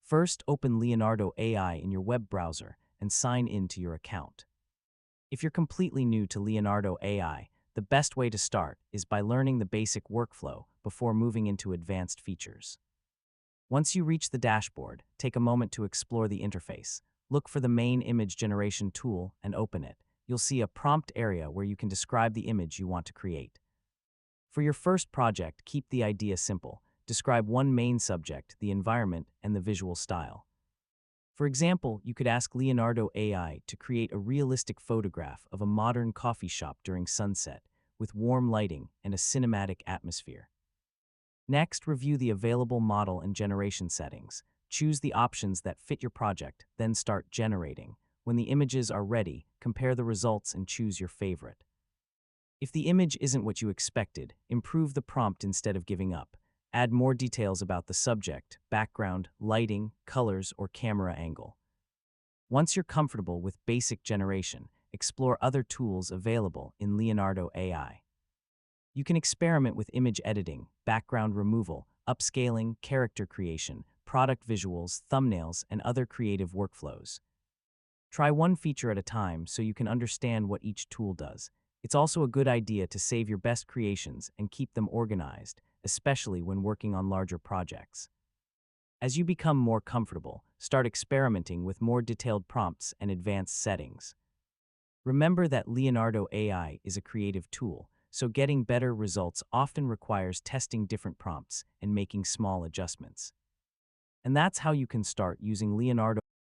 First, open Leonardo AI in your web browser and sign in to your account. If you're completely new to Leonardo AI, the best way to start is by learning the basic workflow before moving into advanced features. Once you reach the dashboard, take a moment to explore the interface. Look for the main image generation tool and open it. You'll see a prompt area where you can describe the image you want to create. For your first project, keep the idea simple. Describe one main subject, the environment, and the visual style. For example, you could ask Leonardo AI to create a realistic photograph of a modern coffee shop during sunset, with warm lighting and a cinematic atmosphere. Next, review the available model and generation settings. Choose the options that fit your project, then start generating. When the images are ready, compare the results and choose your favorite. If the image isn't what you expected, improve the prompt instead of giving up. Add more details about the subject, background, lighting, colors, or camera angle. Once you're comfortable with basic generation, explore other tools available in Leonardo AI. You can experiment with image editing, background removal, upscaling, character creation, product visuals, thumbnails, and other creative workflows. Try one feature at a time so you can understand what each tool does. It's also a good idea to save your best creations and keep them organized, especially when working on larger projects. As you become more comfortable, start experimenting with more detailed prompts and advanced settings. Remember that Leonardo AI is a creative tool, so getting better results often requires testing different prompts and making small adjustments. And that's how you can start using Leonardo